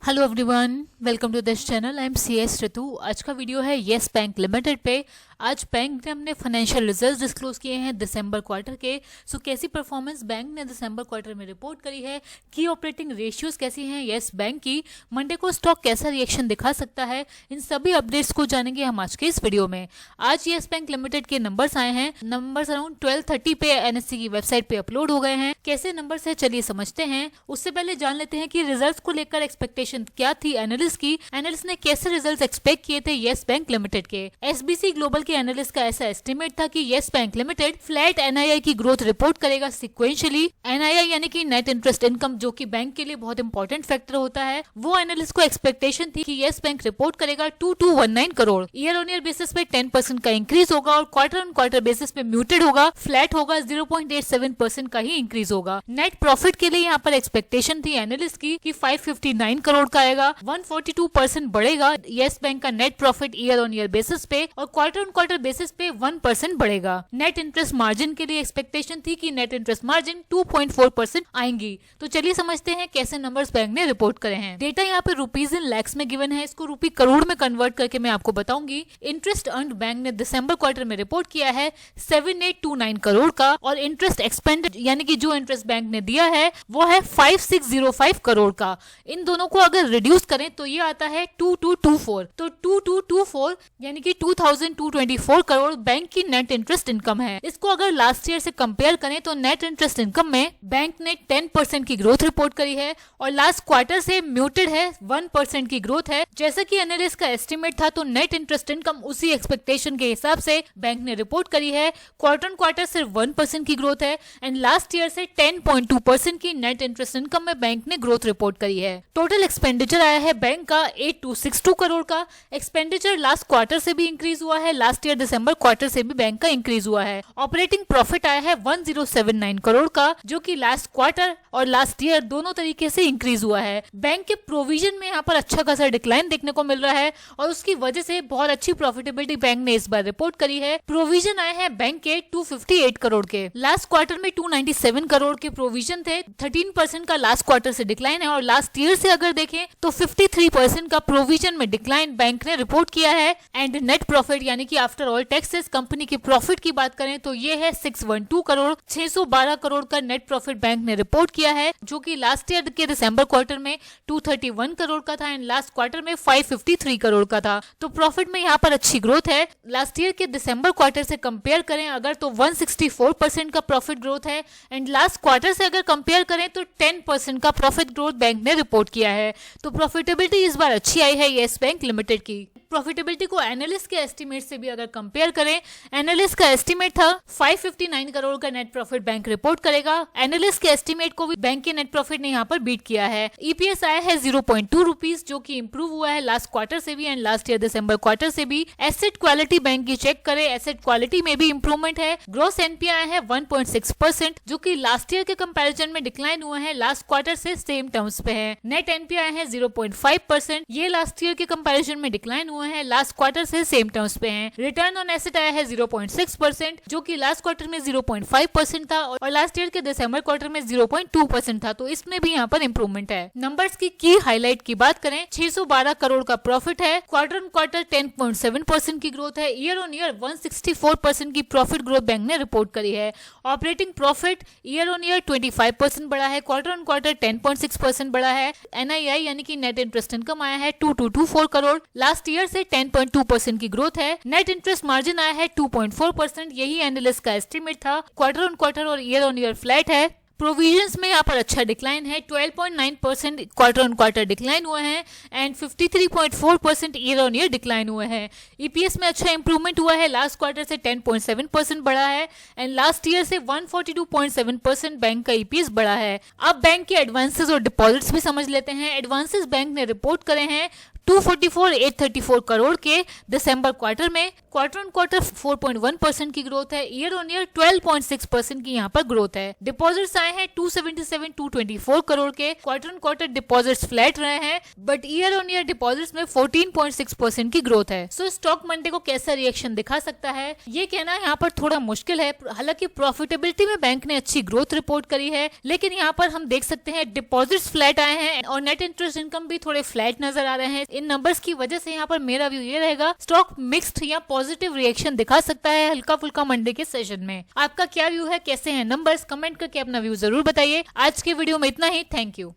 Hello everyone, welcome to this channel. I am C S Ritu. आज का video है yes bank limited पे। आज बैंक ने अपने फाइनेंशियल रिजल्ट्स डिस्क्लोज किए हैं दिसंबर क्वार्टर के। सो कैसी परफॉर्मेंस बैंक ने दिसंबर क्वार्टर में रिपोर्ट करी है, की ऑपरेटिंग रेशियोज कैसी हैं येस बैंक की, मंडे को स्टॉक कैसा रिएक्शन दिखा सकता है, इन सभी अपडेट्स को जानेंगे हम आज के इस वीडियो में। आज येस बैंक लिमिटेड के नंबर्स आए हैं। नंबर्स अराउंड 12:30 पे एनएससी की वेबसाइट पे अपलोड हो गए हैं। कैसे नंबर्स है चलिए समझते हैं। उससे पहले जान लेते हैं कि रिजल्ट्स को लेकर एक्सपेक्टेशन क्या थी एनालिस्ट की। एनालिस्ट ने कैसे रिजल्ट्स एक्सपेक्ट किए थे येस बैंक लिमिटेड के। एसबीसी ग्लोबल के एनालिस्ट का ऐसा एस्टिमेट था कि yes bank limited flat NII की ग्रोथ रिपोर्ट करेगा सिक्वेंशियली। एनआईआई यानी कि नेट इंटरेस्ट इनकम, जो कि बैंक के लिए बहुत इंपॉर्टेंट फैक्टर होता है, वो एनालिस्ट को एक्सपेक्टेशन थी कि येस बैंक रिपोर्ट करेगा 2219 crore. Year on year basis पे 10% का इंक्रीज होगा और क्वार्टर ऑन क्वार्टर बेसिस पे म्यूटेड होगा, फ्लैट होगा, 0.87% का ही इंक्रीज होगा। नेट प्रॉफिट के लिए यहाँ पर एक्सपेक्टेशन थी एनालिस्ट की कि 559 करोड़ का आएगा, 142% बढ़ेगा येस बैंक का net profit year on year basis पे, और क्वार्टर ऑन क्वार्टर बेसिस पे 1% बढ़ेगा। नेट इंटरेस्ट मार्जिन के लिए एक्सपेक्टेशन थी कि नेट इंटरेस्ट मार्जिन 2.4% आएंगी। तो चलिए समझते हैं कैसे नंबर्स बैंक ने रिपोर्ट करे हैं। डेटा यहाँ पे रुपीज इन लैक्स में गिवन है, इसको रुपी करोड़ में कन्वर्ट करके मैं आपको बताऊंगी। इंटरेस्ट अर्न्ड बैंक ने दिसंबर क्वार्टर में रिपोर्ट किया है 7829 करोड़ का, और इंटरेस्ट एक्सपेंडेड यानी कि जो इंटरेस्ट बैंक ने दिया है वो है 5605 करोड़ का। इन दोनों को अगर रिड्यूस करें तो ये आता है 2224। तो 2224 यानी कि 2224 करोड़ बैंक की नेट इंटरेस्ट इनकम है। इसको अगर लास्ट ईयर से कंपेयर करें तो नेट इंटरेस्ट इनकम में बैंक ने 10% की ग्रोथ रिपोर्ट करी है और लास्ट क्वार्टर से म्यूटेड है, 1% की ग्रोथ है। जैसा कि एनालिस्ट का एस्टिमेट था तो नेट इंटरेस्ट इनकम उसी एक्सपेक्टेशन के हिसाब से बैंक ने रिपोर्ट करी है। क्वार्टर ऑन क्वार्टर सिर्फ 1% की ग्रोथ है एंड लास्ट ईयर से 10.2% की नेट इंटरेस्ट इनकम में बैंक ने ग्रोथ रिपोर्ट करी है। टोटल एक्सपेंडिचर आया है बैंक का 8262 करोड़ का। एक्सपेंडिचर लास्ट क्वार्टर से भी इंक्रीज हुआ है, लास्ट ईयर दिसंबर क्वार्टर से भी बैंक का इंक्रीज हुआ है। ऑपरेटिंग प्रॉफिट आया है 1079 करोड़ का, जो कि लास्ट क्वार्टर और लास्ट ईयर दोनों तरीके से इंक्रीज हुआ है। बैंक के प्रोविजन में यहाँ पर अच्छा खासा डिक्लाइन देखने को मिल रहा है और उसकी वजह से बहुत अच्छी प्रॉफिटेबिलिटी बैंक ने इस बार रिपोर्ट करी है। प्रोविजन आए हैं बैंक के 258 करोड़ के। लास्ट क्वार्टर में 297 करोड़ के प्रोविजन थे, 13% का लास्ट क्वार्टर से डिक्लाइन है, और लास्ट ईयर से अगर देखें तो 53% का प्रोविजन में डिक्लाइन बैंक ने रिपोर्ट किया है। एंड नेट प्रॉफिट यानी कि आफ्टर ऑल टैक्सेस कंपनी की प्रॉफिट की बात करें तो ये है 612 करोड़, 612 करोड़ का नेट प्रॉफिट बैंक ने रिपोर्ट किया है, जो कि लास्ट ईयर के दिसंबर क्वार्टर में 231 करोड़ का था एंड लास्ट क्वार्टर में 553 करोड़ का था। तो प्रॉफिट में यहाँ पर अच्छी ग्रोथ है। लास्ट ईयर के दिसंबर क्वार्टर से कंपेयर करें अगर तो 164% का प्रॉफिट ग्रोथ है एंड लास्ट क्वार्टर से अगर कंपेयर करें तो 10% का प्रॉफिट ग्रोथ बैंक ने रिपोर्ट किया है। तो प्रॉफिटेबिलिटी इस बार अच्छी आई है येस बैंक लिमिटेड की। प्रॉफिटेबिलिटी को एनालिस्ट के एस्टीमेट से भी अगर कंपेयर करें, एनालिस्ट का एस्टीमेट था 559 करोड़ का नेट प्रॉफिट बैंक रिपोर्ट करेगा। एनालिस्ट के एस्टीमेट को भी बैंक के नेट प्रॉफिट ने यहाँ पर बीट किया है। ईपीएस आया है 0.2 रुपीज, जो कि इंप्रूव हुआ है लास्ट क्वार्टर से भी and last year December quarter से भी। एसेट क्वालिटी बैंक की चेक करें, एसेट क्वालिटी में भी इंप्रूवमेंट है। ग्रॉस एनपीए आया है 1.6%, जो कि लास्ट ईयर के कंपैरिजन में डिक्लाइन हुआ है, लास्ट क्वार्टर से सेम टर्म्स पे है। नेट एनपीए आया है 0.5%, ये लास्ट ईयर के कंपैरिजन में डिक्लाइन हुआ है, लास्ट क्वार्टर से सेम टर्म्स पे हैं। रिटर्न ऑन एसेट आया है 0.6%, जो कि लास्ट क्वार्टर में 0.5% था और लास्ट ईयर के दिसंबर क्वार्टर में 0.2% था, तो इसमें भी यहाँ पर इंप्रूवमेंट है। नंबर्स की हाईलाइट की बात करें, 612 करोड़ का प्रॉफिट है, क्वार्टर ऑन क्वार्टर 10.7% की ग्रोथ है, ईयर ऑन ईयर 164% की प्रॉफिट ग्रोथ बैंक ने रिपोर्ट करी है। Operating profit year on year 25% बढ़ा है, क्वार्टर ऑन क्वार्टर 10.6% बढ़ा है। एनआईआई यानी कि नेट इंटरेस्ट इनकम आया है 2224 करोड़, लास्ट ईयर से 10.2% की ग्रोथ है। नेट इंटरेस्ट मार्जिन आया है 2.4%, यही एनालिस्ट का एस्टीमेट था। क्वार्टर ऑन क्वार्टर और ईयर ऑन ईयर फ्लैट है। प्रोविजंस में यहाँ पर अच्छा डिक्लाइन है, 12.9% क्वार्टर ऑन क्वार्टर डिक्लाइन हुए हैं and 53.4% year on year decline हुए हैं। ईपीएस में अच्छा इंप्रूवमेंट हुआ है, लास्ट क्वार्टर से 10.7% बढ़ा है एंड लास्ट ईयर से 142.7% बैंक का ईपीएस बढ़ा है। अब बैंक के एडवांसेस और डिपॉजिट्स भी समझ लेते हैं। एडवांसेस बैंक ने रिपोर्ट करे हैं 244,834 करोड़ के दिसंबर क्वार्टर में क्वार्टर ऑन क्वार्टर 4.1% की ग्रोथ है, ईयर ऑन ईयर 12.6% की यहाँ पर ग्रोथ है। डिपॉजिट्स आए हैं 277,224 करोड़ के, quarter on quarter deposits flat रहे हैं but year on year deposits में 14.6% की ग्रोथ है। सो स्टॉक मंडे को कैसा रिएक्शन दिखा सकता है ये कहना यहाँ पर थोड़ा मुश्किल है। हालांकि प्रॉफिटेबिलिटी में बैंक ने अच्छी ग्रोथ रिपोर्ट करी है, लेकिन यहाँ पर हम देख सकते हैं डिपॉजिट्स फ्लैट आए हैं और नेट इंटरेस्ट इनकम भी थोड़े फ्लैट नजर आ रहे हैं। इन नंबर्स की वजह से यहाँ पर मेरा व्यू ये रहेगा स्टॉक मिक्स्ड या पॉजिटिव रिएक्शन दिखा सकता है हल्का फुल्का मंडे के सेशन में। आपका क्या व्यू है, कैसे हैं नंबर्स, कमेंट करके अपना व्यू जरूर बताइए। आज के वीडियो में इतना ही, थैंक यू।